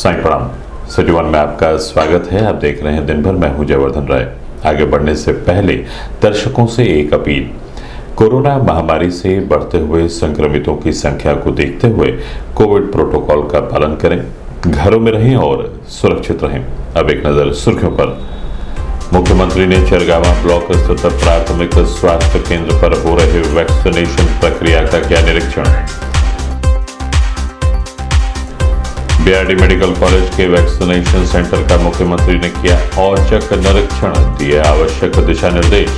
साईं प्रणाम। City one में आपका स्वागत है। आप देख रहे हैं दिन भर। मैं हूं जयवर्धन राय। आगे बढ़ने से पहले दर्शकों से एक अपील। कोरोना महामारी से बढ़ते हुए संक्रमितों की संख्या को देखते हुए कोविड प्रोटोकॉल का पालन करें, घरों में रहें और सुरक्षित रहें। अब एक नजर सुर्खियों पर। मुख्यमंत्री ने चरगावा ब्लॉक स्थित प्राथमिक स्वास्थ्य केंद्र पर हो रहे वैक्सीनेशन प्रक्रिया का किया निरीक्षण। बीआरडी मेडिकल कॉलेज के वैक्सीनेशन सेंटर का मुख्यमंत्री ने किया औचक निरीक्षण, दिए आवश्यक दिशा निर्देश।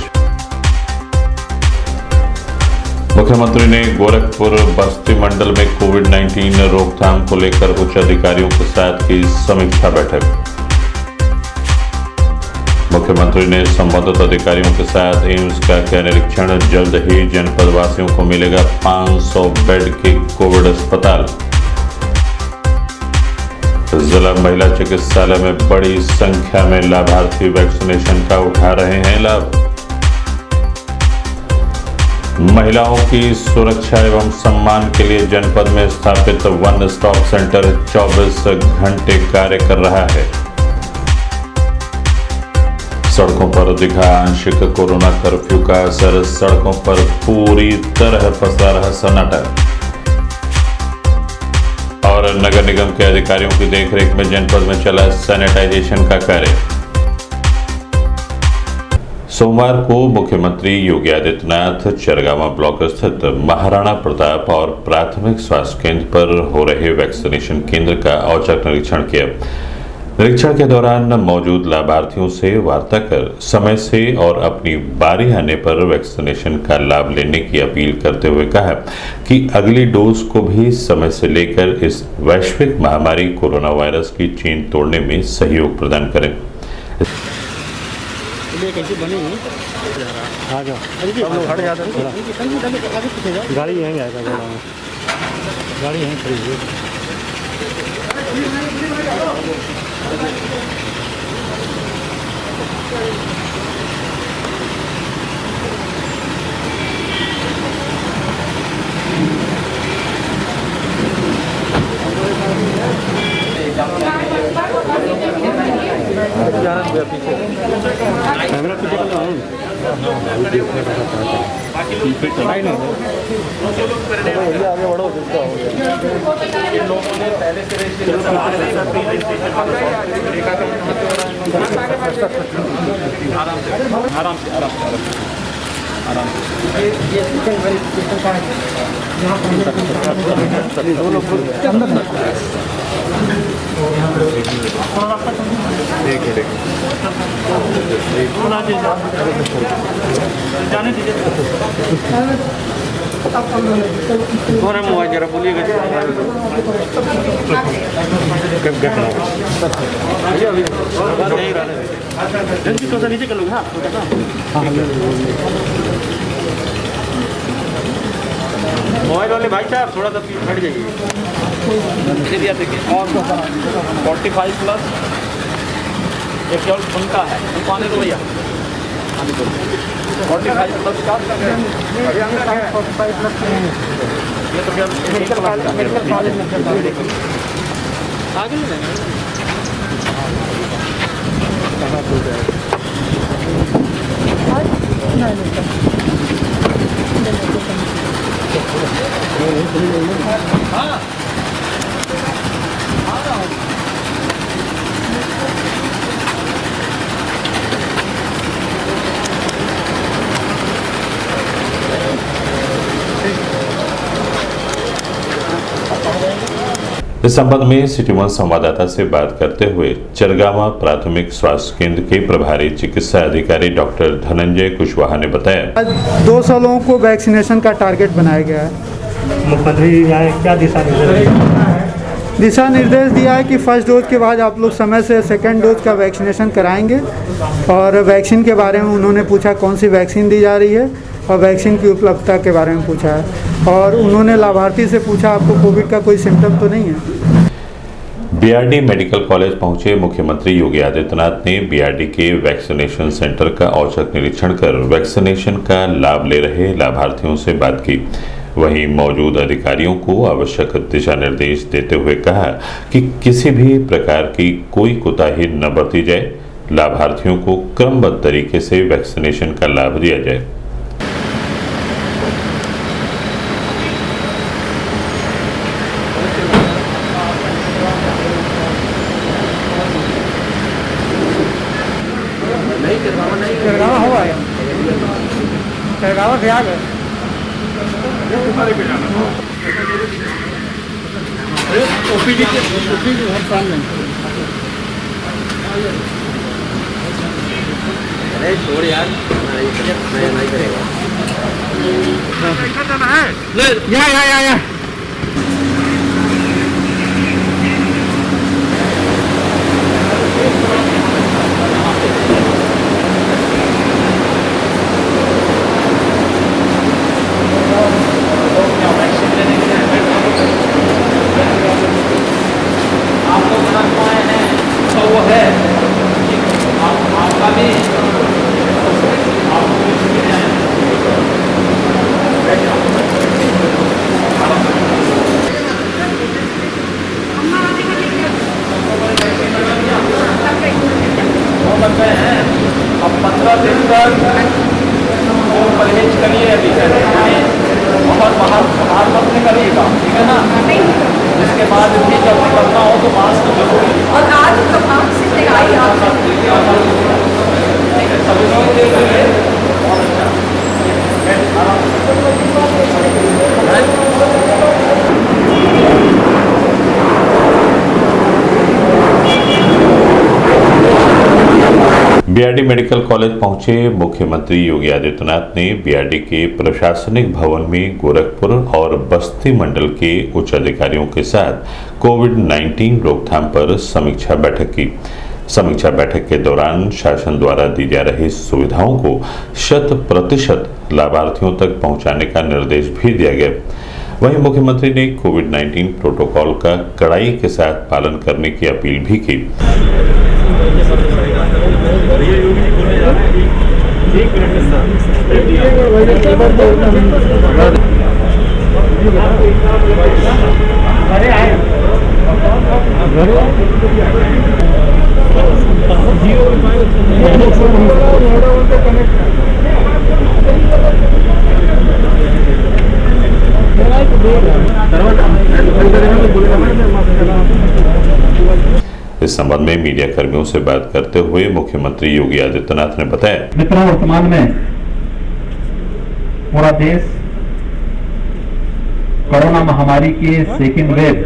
मुख्यमंत्री ने गोरखपुर बस्ती मंडल में कोविड-19 रोकथाम को लेकर उच्च अधिकारियों के साथ की समीक्षा बैठक। मुख्यमंत्री ने संबंधित अधिकारियों के साथ एम्स का किया निरीक्षण। जल्द ही जनपद वासियों को मिलेगा 500 बेड के कोविड अस्पताल। जिला महिला चिकित्सालय में बड़ी संख्या में लाभार्थी वैक्सीनेशन का उठा रहे हैं लाभ। महिलाओं की सुरक्षा एवं सम्मान के लिए जनपद में स्थापित वन स्टॉप सेंटर 24 घंटे कार्य कर रहा है। सड़कों पर दिखा आंशिक कोरोना कर्फ्यू का असर। सड़कों पर पूरी तरह पसरा रहा सन्नाटा। और नगर निगम के अधिकारियों की देखरेख में जनपद में चला सैनिटाइजेशन का कार्य। सोमवार को मुख्यमंत्री योगी आदित्यनाथ चरगावा ब्लॉक स्थित महाराणा प्रताप और प्राथमिक स्वास्थ्य केंद्र पर हो रहे वैक्सीनेशन केंद्र का औचक निरीक्षण किया। निरीक्षण के दौरान मौजूद लाभार्थियों से वार्ता कर समय से और अपनी बारी आने पर वैक्सीनेशन का लाभ लेने की अपील करते हुए कहा कि अगली डोज को भी समय से लेकर इस वैश्विक महामारी कोरोना वायरस की चेन तोड़ने में सहयोग प्रदान करें। गाड़ी यहीं आएगा, गाड़ी यहीं खड़ी है। कैमरा पीछे का आगे बढ़ो। इन लोगों ने पहले से आराम से जाने दीजिए। कौन है मोबाइल जरा बोलिएगा। नीचे कर लो। मोबाइल वाले भाई साहब थोड़ा सा हट जाइए। 45 प्लस एक केवल उनका है, उनको आने दो भैया। 45 प्लस का ये तो क्या मेडिकल कॉलेज में आगे नहीं हाँ इस संबंध में सिटी वन संवाददाता से बात करते हुए चरगावा प्राथमिक स्वास्थ्य केंद्र के प्रभारी चिकित्सा अधिकारी डॉक्टर धनंजय कुशवाहा ने बताया 200 लोगों को वैक्सीनेशन का टारगेट बनाया गया है। मुख्यमंत्री क्या दिशा निर्देश दिया है कि फर्स्ट डोज के बाद आप लोग समय से सेकेंड डोज का वैक्सीनेशन कराएंगे। और वैक्सीन के बारे में उन्होंने पूछा कौन सी वैक्सीन दी जा रही है और वैक्सीन की उपलब्धता के बारे में पूछा है। और उन्होंने लाभार्थी से पूछा आपको कोविड का कोई सिम्टम तो नहीं है। बीआरडी मेडिकल कॉलेज पहुंचे मुख्यमंत्री योगी आदित्यनाथ ने बीआरडी के वैक्सीनेशन सेंटर का औचक निरीक्षण कर वैक्सीनेशन का लाभ ले रहे लाभार्थियों से बात की। वहीं मौजूद अधिकारियों को आवश्यक दिशा निर्देश देते हुए कहा कि किसी भी प्रकार की कोई कोताही न बरती जाए, लाभार्थियों को क्रमबद्ध तरीके से वैक्सीनेशन का लाभ दिया जाए। से आ गए ओपीडी के हर सामने अरे छोड़ यार, मैं नहीं करेगा। या अब 15 दिन तक परहेज करिए, अभी बहुत बाहर मत निकलिएगा, ठीक है ना। इसके बाद भी जब निकलना हो तो मास्क जरूरी। और आज कब से लगाई आप सभी लोग के लिए बहुत अच्छा बीआरडी मेडिकल कॉलेज पहुंचे मुख्यमंत्री योगी आदित्यनाथ ने बीआरडी के प्रशासनिक भवन में गोरखपुर और बस्ती मंडल के उच्च अधिकारियों के साथ कोविड-19 रोकथाम पर समीक्षा बैठक की। समीक्षा बैठक के दौरान शासन द्वारा दी जा रही सुविधाओं को 100% लाभार्थियों तक पहुंचाने का निर्देश भी दिया गया। वहीं मुख्यमंत्री ने कोविड-19 प्रोटोकॉल का कड़ाई के साथ पालन करने की अपील भी की। इस संबंध में मीडिया कर्मियों से बात करते हुए मुख्यमंत्री योगी आदित्यनाथ ने बताया, मित्रों, वर्तमान में पूरा देश कोरोना महामारी के सेकेंड वेव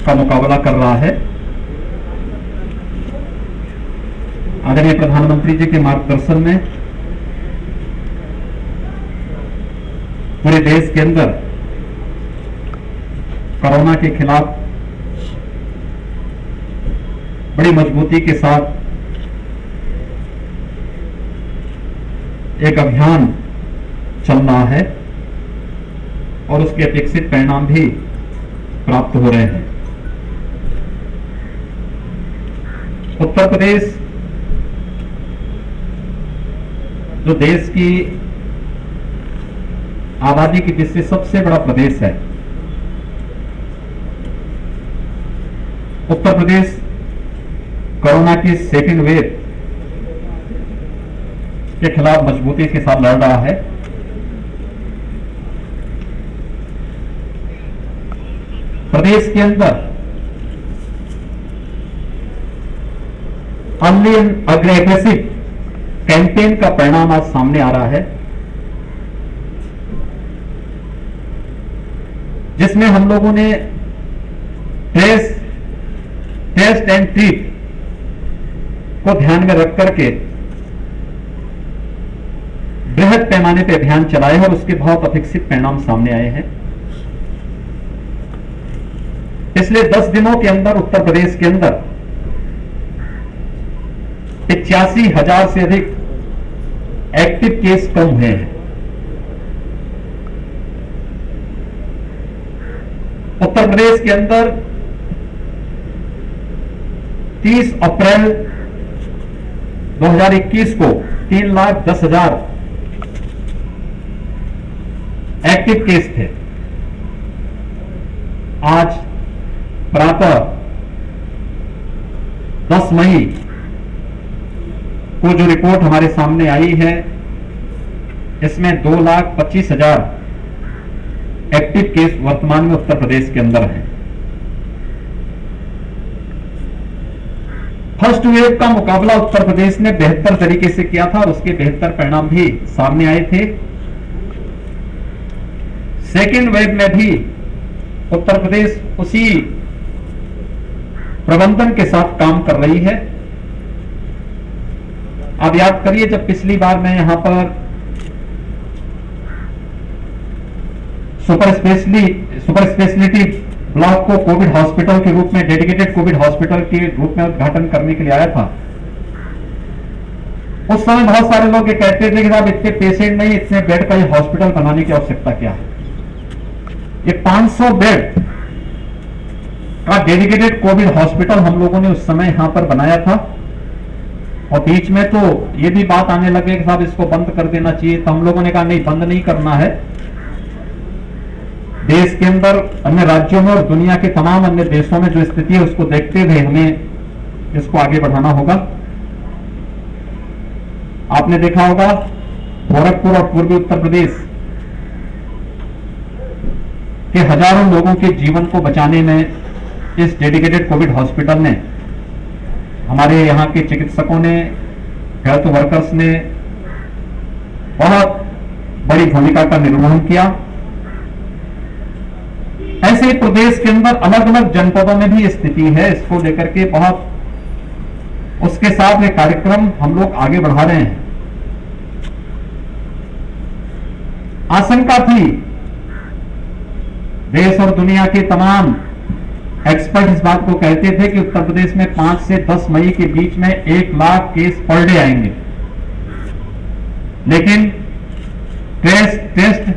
का मुकाबला कर रहा है। आदरणीय प्रधानमंत्री जी के मार्गदर्शन में पूरे देश के अंदर कोरोना के खिलाफ बड़ी मजबूती के साथ एक अभियान चल रहा है और उसके अपेक्षित परिणाम भी प्राप्त हो रहे हैं। उत्तर प्रदेश जो देश की आबादी की दृष्टि से सबसे बड़ा प्रदेश है, उत्तर प्रदेश कोरोना की सेकेंड वेव के खिलाफ मजबूती के साथ लड़ रहा है। प्रदेश के अंदर अर्ली एंड अग्रेसिव कैंपेन का परिणाम आज सामने आ रहा है, जिसमें हम लोगों ने टेस्ट एंड ट्रीट को ध्यान में रख करके बृहद पैमाने पर अभियान चलाए और उसके बहुत अपेक्षित परिणाम सामने आए हैं। पिछले 10 दिनों के अंदर उत्तर प्रदेश के अंदर 85,000 से अधिक एक्टिव केस कम हुए हैं। उत्तर प्रदेश के अंदर 30 अप्रैल 2021 को 3,10,000 एक्टिव केस थे। आज प्रातः 10 मई को जो रिपोर्ट हमारे सामने आई है, इसमें 2,25,000 एक्टिव केस वर्तमान में उत्तर प्रदेश के अंदर हैं। फर्स्ट वेव का मुकाबला उत्तर प्रदेश ने बेहतर तरीके से किया था और उसके बेहतर परिणाम भी सामने आए थे। सेकेंड वेव में भी उत्तर प्रदेश उसी प्रबंधन के साथ काम कर रही है। आप याद करिए, जब पिछली बार मैं यहां पर सुपर स्पेशलिटी ब्लॉक को कोविड हॉस्पिटल के रूप में, डेडिकेटेड कोविड हॉस्पिटल के रूप में उद्घाटन करने के लिए आया था, उस समय बहुत सारे लोग ये कहते थे कि साहब इतने पेशेंट नहीं, इतने बेड का ये हॉस्पिटल बनाने की आवश्यकता क्या है। ये 500 बेड का डेडिकेटेड कोविड हॉस्पिटल हम लोगों ने उस समय यहां पर बनाया था और बीच में तो ये भी बात आने लगे कि साहब इसको बंद कर देना चाहिए। तो हम लोगों ने कहा नहीं, बंद नहीं करना है। देश के अंदर, अन्य राज्यों में और दुनिया के तमाम अन्य देशों में जो स्थिति है उसको देखते हुए हमें इसको आगे बढ़ाना होगा। आपने देखा होगा गोरखपुर और पूर्वी उत्तर प्रदेश के हजारों लोगों के जीवन को बचाने में इस डेडिकेटेड कोविड हॉस्पिटल ने, हमारे यहाँ के चिकित्सकों ने, हेल्थ वर्कर्स ने बहुत बड़ी भूमिका का निर्वहन किया। ऐसे ही प्रदेश के अंदर अलग अलग जनपदों में भी स्थिति है, इसको लेकर के बहुत उसके साथ ये कार्यक्रम हम लोग आगे बढ़ा रहे हैं। आशंका थी, देश और दुनिया के तमाम एक्सपर्ट इस बात को कहते थे कि उत्तर प्रदेश में 5 से 10 मई के बीच में 1 लाख केस पर डे आएंगे, लेकिन टेस्ट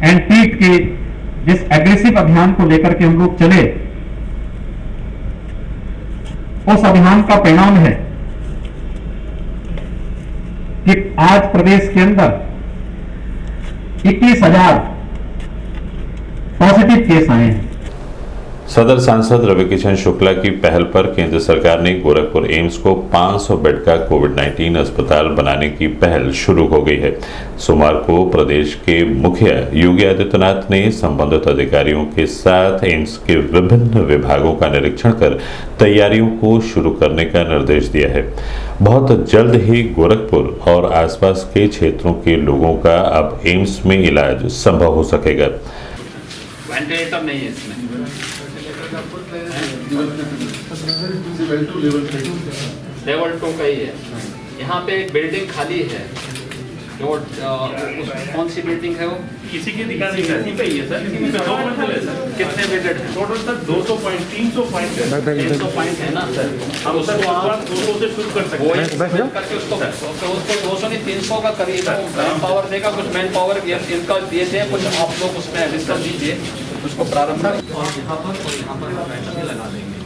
एंड ट्रीट के जिस एग्रेसिव अभियान को लेकर के हम लोग चले, उस अभियान का परिणाम है कि आज प्रदेश के अंदर 21,000 पॉजिटिव केस आए हैं। सदर सांसद रवि किशन शुक्ला की पहल पर केंद्र सरकार ने गोरखपुर एम्स को 500 बेड का कोविड-19 अस्पताल बनाने की पहल शुरू हो गई है। सोमवार को प्रदेश के मुखिया योगी आदित्यनाथ ने संबंधित अधिकारियों के साथ एम्स के विभिन्न विभागों का निरीक्षण कर तैयारियों को शुरू करने का निर्देश दिया है। बहुत जल्द ही गोरखपुर और आसपास के क्षेत्रों के लोगों का अब एम्स में इलाज संभव हो सकेगा। वेंटिलेटर नहीं है इसमें। लेवल 2 का ही है। यहाँ पे एक बिल्डिंग खाली है, कौन सी बिल्डिंग है वो? किसी की दिखा नहीं है, पे ही है सर, लेकिन इसमें 2 मंजिल है सर। कितने बेडेड है टोटल सर 200 पॉइंट 300 पॉइंट है। 300 पॉइंट है ना सर। हम सर आप 200 से शुरू कर सकते हैं। करके उसको 200 नहीं 300 का करिए, मैन पावर देगा, कुछ मैन पावर इनका दिए थे, कुछ आप लोग उसमें एडिट कर दीजिए उसको प्रारंभ। और यहाँ पर बैटरी लगा देंगे।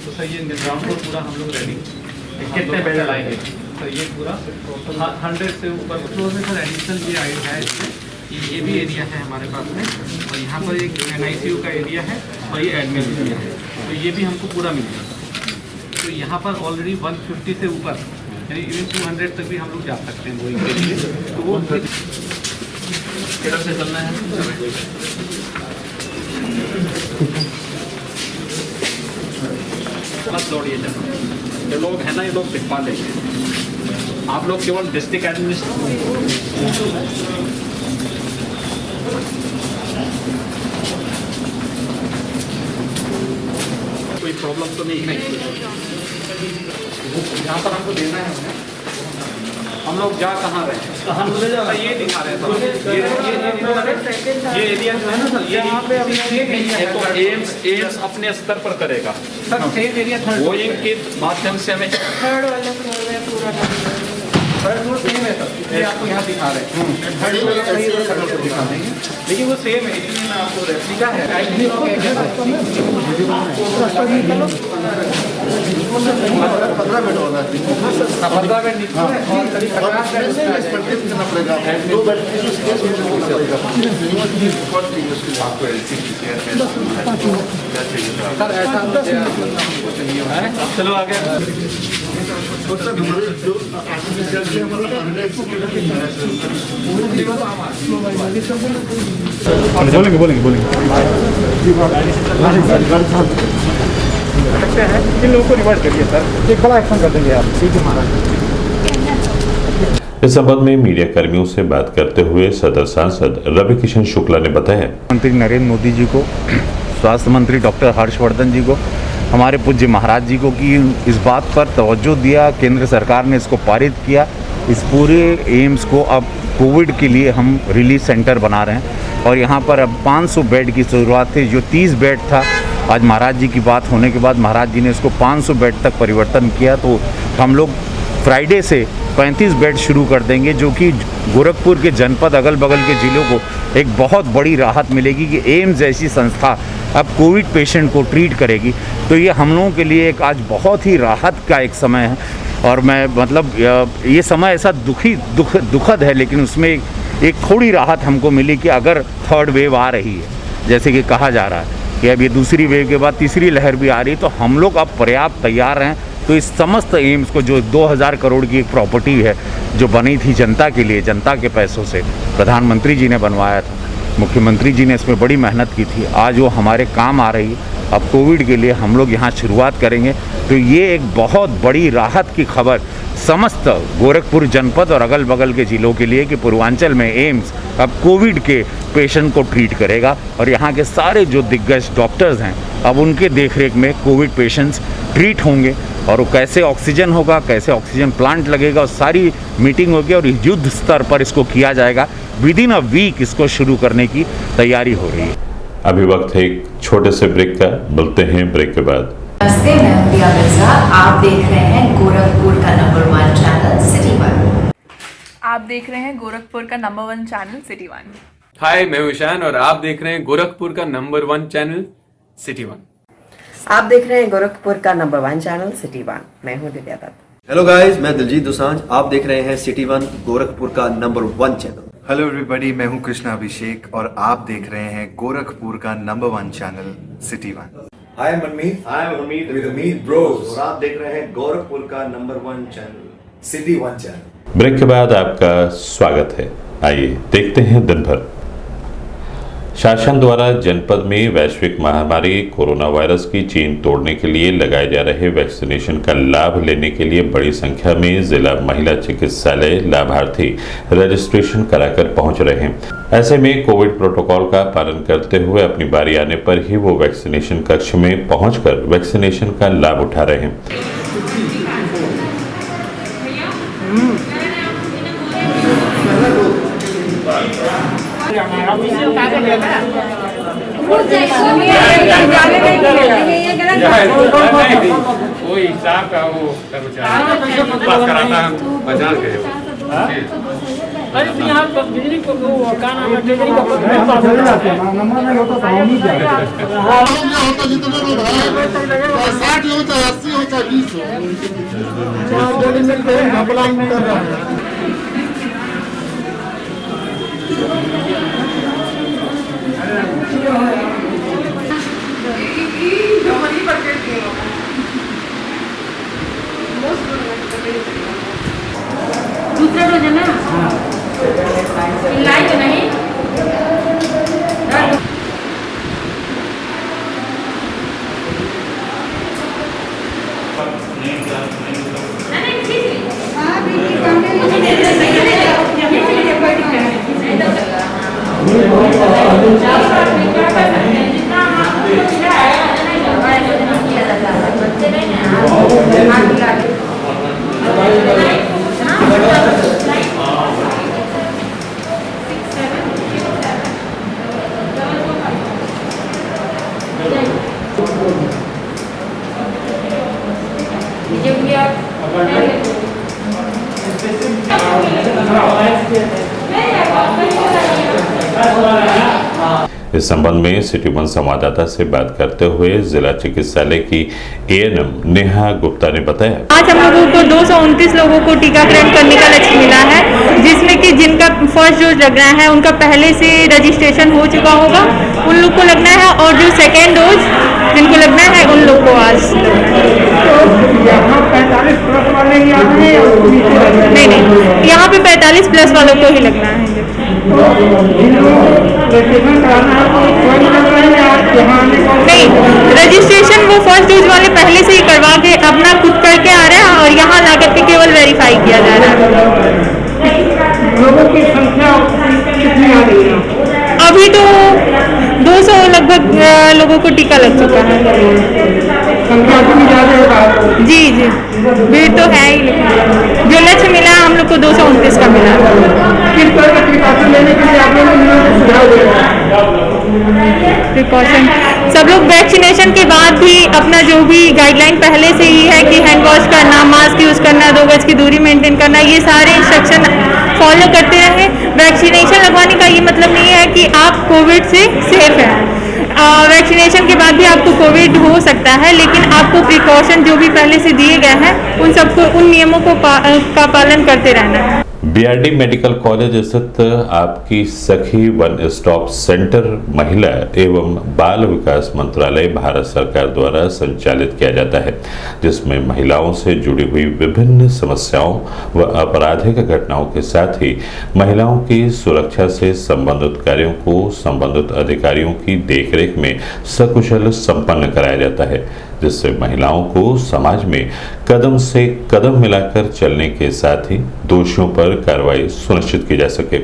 तो सर ये निजामपुर पूरा हम लोग रेडी। कितने बेड लाएंगे? तो ये पूरा 100 से ऊपर फ्लोर में सर एडिशनल ये है इसमें। ये भी एरिया है हमारे पास में, और यहाँ पर एक NICU का एरिया है और ये एडमिट एरिया है, तो ये भी हमको पूरा मिल जाता। तो यहाँ पर ऑलरेडी 150 से ऊपर यानी इवन 200 तक भी हम लोग जा सकते हैं वही के लिए। तो वो किधर से चलना है? मत दौड़िए, ये लोग है ना, ये लोग दिखवा देंगे। आप लोग केवल डिस्ट्रिक्ट एडमिनिस्ट्रेशन कोई प्रॉब्लम तो नहीं है। यहाँ पर हमको देना है, हम लोग जा कहाँ रहे हैं? ये दिखा रहे थे ये एरिया जो है ना सर, ये तो एम्स अपने स्तर पर करेगा सर। सेम एरिया वो के माध्यम से हमें थर्ड वाले फ्लोर में पूरा थर्ड फ्लोर सेम है सर, ये आपको यहाँ दिखा रहे हैं। थर्ड फ्लोर दिखा देंगे, लेकिन वो सेम है, इसलिए मैं आपको रेप्लिका है। 15 बेड नीचे और करीब 50 बेड करना पड़ेगा 2 बेड आपको सर ऐसा मुझे हमको चाहिए है। चलो आगे इन लोगों को रिवर्स करिए सर, एक बड़ा एक्शन कर देंगे आप। ठीक है महाराज। इस संबंध में मीडिया कर्मियों से बात करते हुए सदर सांसद रवि किशन शुक्ला ने बताया, मंत्री नरेंद्र मोदी जी को, स्वास्थ्य मंत्री डॉक्टर हर्षवर्धन जी को, हमारे पूज्य महाराज जी को कि इस बात पर तवज्जो दिया, केंद्र सरकार ने इसको पारित किया। इस पूरे एम्स को अब कोविड के लिए हम रिलीफ सेंटर बना रहे हैं और यहाँ पर अब 500 बेड की शुरुआत थी, जो 30 बेड था। आज महाराज जी की बात होने के बाद महाराज जी ने इसको 500 बेड तक परिवर्तन किया, तो हम लोग फ्राइडे से 35 बेड शुरू कर देंगे, जो कि गोरखपुर के जनपद अगल बगल के ज़िलों को एक बहुत बड़ी राहत मिलेगी कि एम्स जैसी संस्था अब कोविड पेशेंट को ट्रीट करेगी। तो ये हम लोगों के लिए एक आज बहुत ही राहत का एक समय है और मैं मतलब ये समय ऐसा दुखद है, लेकिन उसमें एक थोड़ी राहत हमको मिली कि अगर थर्ड वेव आ रही है, जैसे कि कहा जा रहा है कि अब ये दूसरी वेव के बाद तीसरी लहर भी आ रही है, तो हम लोग अब पर्याप्त तैयार हैं। तो इस समस्त एम्स को, जो 2000 करोड़ की एक प्रॉपर्टी है जो बनी थी जनता के लिए, जनता के पैसों से प्रधानमंत्री जी ने बनवाया था, मुख्यमंत्री जी ने इसमें बड़ी मेहनत की थी, आज वो हमारे काम आ रही है। अब कोविड के लिए हम लोग यहाँ शुरुआत करेंगे, तो ये एक बहुत बड़ी राहत की खबर समस्त गोरखपुर जनपद और अगल बगल के ज़िलों के लिए कि पूर्वांचल में एम्स अब कोविड के पेशेंट को ट्रीट करेगा और यहाँ के सारे जो दिग्गज डॉक्टर्स हैं अब उनके देखरेख में कोविड पेशेंट्स ट्रीट होंगे और वो कैसे ऑक्सीजन होगा, कैसे ऑक्सीजन प्लांट लगेगा, सारी मीटिंग होगी और युद्ध स्तर पर इसको किया जाएगा। विदिन अ वीक इसको शुरू करने की तैयारी हो रही है। अभी वक्त है एक छोटे से ब्रेक का, मिलते हैं ब्रेक के बाद। नमस्ते, मैं प्रिया मिर्जा। आप देख रहे हैं गोरखपुर का नंबर 1 चैनल सिटी 1। आप देख रहे हैं गोरखपुर का नंबर 1 चैनल सिटी 1। हाय, मैं ईशान और आप देख रहे हैं गोरखपुर का नंबर 1 चैनल सिटी 1। आप देख रहे हैं गोरखपुर का नंबर 1 चैनल सिटी 1। मैं हूं दिव्या दत्त। हेलो गाइस, मैं दिलजीत दोसांझ। आप देख रहे हैं सिटी 1 गोरखपुर का नंबर 1 चैनल। हेलो एवरीबॉडी, मैं हूं कृष्णा अभिषेक और आप देख रहे हैं गोरखपुर का number 1 channel city 1। Hi Manmeet, with Amit bros और आप देख रहे हैं गोरखपुर का number 1 channel city 1 channel. Break के बाद आपका स्वागत है। आइए देखते हैं दिन भर। शासन द्वारा जनपद में वैश्विक महामारी कोरोना वायरस की चेन तोड़ने के लिए लगाए जा रहे वैक्सीनेशन का लाभ लेने के लिए बड़ी संख्या में जिला महिला चिकित्सालय लाभार्थी रजिस्ट्रेशन कराकर पहुंच रहे हैं। ऐसे में कोविड प्रोटोकॉल का पालन करते हुए अपनी बारी आने पर ही वो वैक्सीनेशन कक्ष में पहुंचकर वैक्सीनेशन का लाभ उठा रहे हैं। वो हिसाब का वो कर्मचारी पास कराता है, बाजार गए अरे तो यहाँ पर बिजली को वो का नाम है, बिजली का नंबर नहीं होता तो हम ही जाएंगे। होता जितना लोग है 60 हो चाहे 80 हो चाहे 20 हो, डेली मिलते हैं, अप्लाई कर रहे हैं। दूसरा डोज है ना? इलाज तो नहीं? इस संबंध में सिटी वन संवाददाता से बात करते हुए जिला चिकित्सालय की एएनएम नेहा गुप्ता ने बताया, आज हम लोगों को 229 लोगों को टीकाकरण करने का लक्ष्य मिला है, जिसमें कि जिनका फर्स्ट डोज लग रहा है उनका पहले से रजिस्ट्रेशन हो चुका होगा, उन लोग को लगना है, और जो सेकेंड डोज जिनको लगना है उन लोग को आज यहाँ 45 प्लस वाले ही आ रहे हैं? नहीं, यहाँ पे 45 प्लस वालों को ही लगना है। नहीं, रजिस्ट्रेशन वो फर्स्ट डोज वाले पहले से ही करवा के अपना खुद करके आ रहे हैं और यहाँ ला करके केवल वेरीफाई किया जा रहा है। लोगों की संख्या कितनी आ रही है? अभी तो 200 लगभग लोगों को टीका लग चुका है। संख्या कितनी ज़्यादा है? जी जी, भीड़ तो है ही, लेकिन जो लक्ष्य मिला हमलोग को 229 का मिला। किस तरह का प्रिकॉशन लेने के लिए आप लोगों ने सुझाव दिया? प्रिकॉशन सब लोग वैक्सीनेशन के बाद भी अपना जो भी गाइडलाइन पहले से ही है कि हैंड वॉश करना, मास्क यूज़ करना, 2 गज की दूरी मेंटेन करना, ये सारे इंस्ट्रक्शन फॉलो करते रहे। वैक्सीनेशन लगवाने का ये मतलब नहीं है कि आप कोविड से सेफ हैं। वैक्सीनेशन के बाद भी आपको कोविड हो सकता है, लेकिन आपको प्रिकॉशन जो भी पहले से दिए गए हैं उन सबको, उन नियमों को का पालन करते रहना है। बीआरडी मेडिकल कॉलेज स्थित आपकी सखी वन स्टॉप सेंटर महिला एवं बाल विकास मंत्रालय भारत सरकार द्वारा संचालित किया जाता है, जिसमें महिलाओं से जुड़ी हुई विभिन्न समस्याओं व आपराधिक घटनाओं के साथ ही महिलाओं की सुरक्षा से संबंधित कार्यों को संबंधित अधिकारियों की देखरेख में सकुशल संपन्न कराया जाता है, जिससे महिलाओं को समाज में कदम से कदम मिलाकर चलने के साथ ही दोषियों पर कार्रवाई सुनिश्चित की जा सके।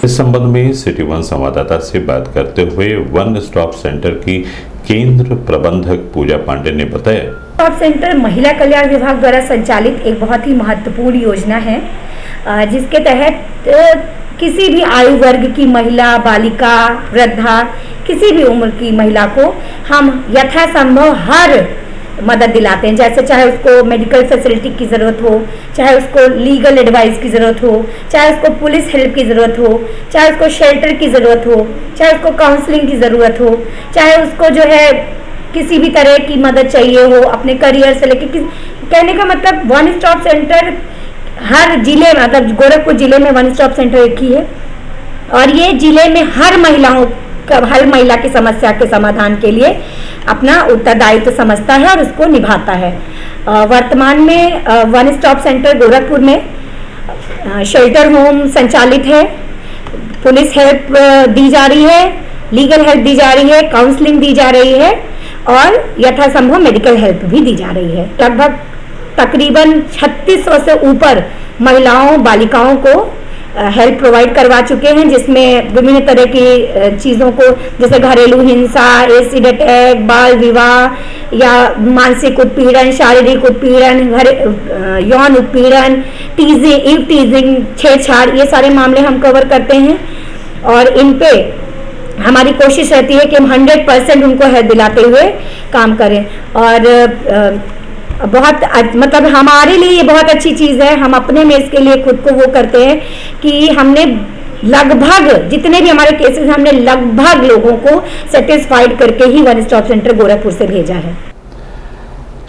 इस संबंध में सिटी वन संवाददाता से बात करते हुए वन स्टॉप सेंटर की केंद्र प्रबंधक पूजा पांडे ने बताया, स्टॉप सेंटर महिला कल्याण विभाग द्वारा संचालित एक बहुत ही महत्वपूर्ण योजना है, जिसके तहत किसी भी आयु वर्ग की महिला, बालिका, वृद्धा, किसी भी उम्र की महिला को हम यथासंभव हर मदद दिलाते हैं। जैसे चाहे उसको मेडिकल फैसिलिटी की ज़रूरत हो, चाहे उसको लीगल एडवाइस की ज़रूरत हो, चाहे उसको पुलिस हेल्प की ज़रूरत हो, चाहे उसको शेल्टर की ज़रूरत हो, चाहे उसको काउंसलिंग की ज़रूरत हो, चाहे उसको जो है किसी भी तरह की मदद चाहिए हो अपने करियर से लेकर, कहने का मतलब वन स्टॉप सेंटर हर जिले में, मतलब गोरखपुर जिले में वन स्टॉप सेंटर एक ही है, और ये जिले में हर महिला की समस्या के समाधान के लिए अपना उत्तरदायित्व समझता है और उसको निभाता है। वर्तमान में वन स्टॉप सेंटर गोरखपुर में शेल्टर होम संचालित है, पुलिस हेल्प दी जा रही है, लीगल हेल्प दी जा रही है, काउंसलिंग दी जा रही है और यथासंभव मेडिकल हेल्प भी दी जा रही है। लगभग तकरीबन 3600 से ऊपर महिलाओं, बालिकाओं को हेल्प प्रोवाइड करवा चुके हैं, जिसमें विभिन्न तरह की चीज़ों को, जैसे घरेलू हिंसा, एसिड अटैक, बाल विवाह या मानसिक उत्पीड़न, शारीरिक उत्पीड़न, यौन उत्पीड़न, टीजिंग, इव टीजिंग, छेड़छाड़, ये सारे मामले हम कवर करते हैं और इन पे हमारी कोशिश रहती है कि हम 100% उनको हेल्प दिलाते हुए काम करें। और बहुत मतलब हमारे लिए ये बहुत अच्छी चीज़ है, हम अपने में इसके लिए खुद को वो करते हैं कि हमने लगभग जितने भी हमारे केसेस, हमने लगभग लोगों को सेटिस्फाइड करके ही वन स्टॉप सेंटर गोरखपुर से भेजा है।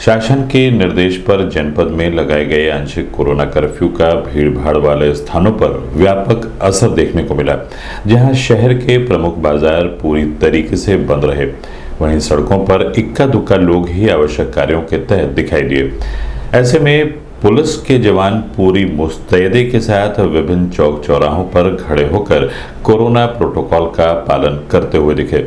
शासन के निर्देश पर जनपद में लगाए गए आंशिक कोरोना कर्फ्यू का भीड़ भाड़ वाले स्थानों पर व्यापक असर देखने को मिला, जहां शहर के प्रमुख बाजार पूरी तरीके से बंद रहे, वहीं सड़कों पर इक्का दुक्का लोग ही आवश्यक कार्यों के तहत दिखाई दिए। ऐसे में पुलिस के जवान पूरी मुस्तैदी के साथ विभिन्न चौक चौराहों पर खड़े होकर कोरोना प्रोटोकॉल का पालन करते हुए दिखे।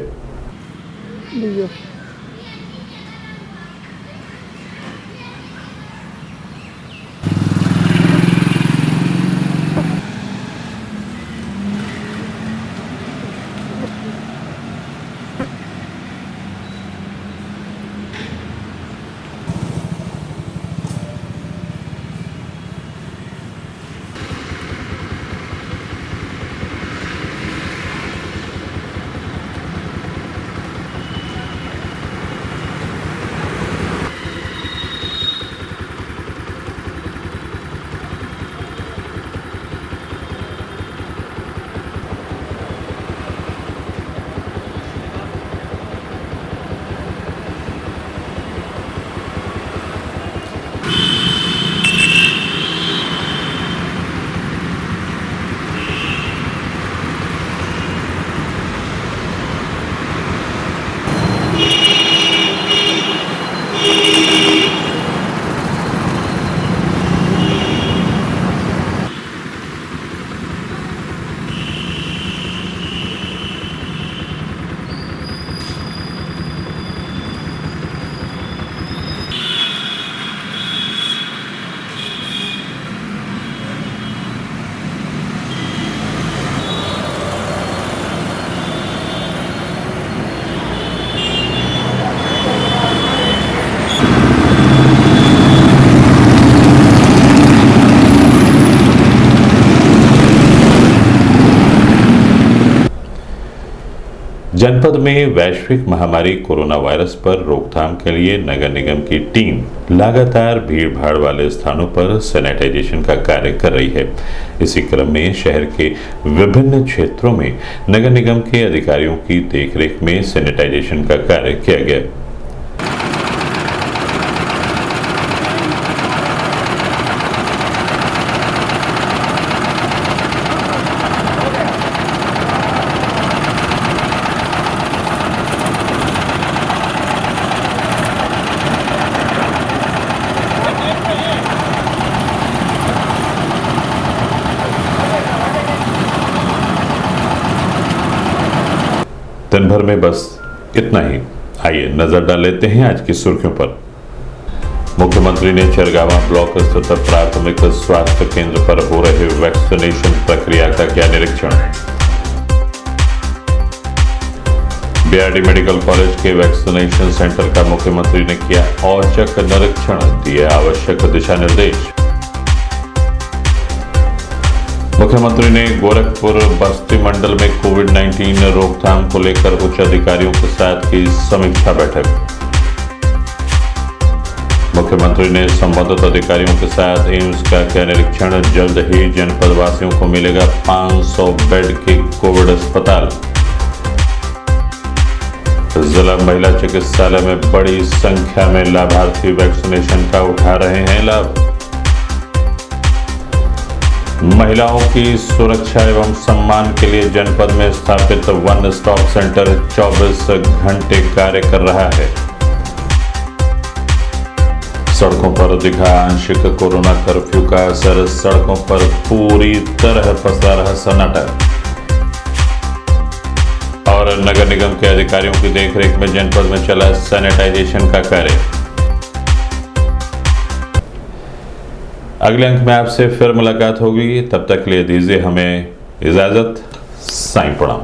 जनपद में वैश्विक महामारी कोरोना वायरस पर रोकथाम के लिए नगर निगम की टीम लगातार भीड़ भाड़ वाले स्थानों पर सैनिटाइजेशन का कार्य कर रही है। इसी क्रम में शहर के विभिन्न क्षेत्रों में नगर निगम के अधिकारियों की देखरेख में सैनिटाइजेशन का कार्य किया गया। दिन भर में बस इतना ही। आइए नजर डाल लेते हैं आज की सुर्खियों पर। मुख्यमंत्री ने चरगावा ब्लॉक स्थित प्राथमिक स्वास्थ्य केंद्र पर हो रहे वैक्सीनेशन प्रक्रिया का किया निरीक्षण। बीआरडी मेडिकल कॉलेज के वैक्सीनेशन सेंटर का मुख्यमंत्री ने किया औचक निरीक्षण, दिए आवश्यक दिशा निर्देश। मुख्यमंत्री ने गोरखपुर बस्ती मंडल में कोविड-19 रोकथाम को लेकर उच्च अधिकारियों के साथ की समीक्षा बैठक। मुख्यमंत्री ने संबंधित अधिकारियों के साथ एम्स का किया निरीक्षण, जल्द ही जनपद वासियों को मिलेगा 500 बेड के कोविड अस्पताल। जिला महिला चिकित्सालय में बड़ी संख्या में लाभार्थी वैक्सीनेशन का उठा रहे हैं लाभ। महिलाओं की सुरक्षा एवं सम्मान के लिए जनपद में स्थापित वन स्टॉप सेंटर 24 घंटे कार्य कर रहा है। सड़कों पर दिखा आंशिक कोरोना कर्फ्यू का असर, सड़कों पर पूरी तरह पसरा रहा सन्नाटा। और नगर निगम के अधिकारियों की देखरेख में जनपद में चला सैनिटाइजेशन का कार्य। अगले अंक में आपसे फिर मुलाकात होगी, तब तक के लिए दीजिए हमें इजाजत। साईं प्रणाम।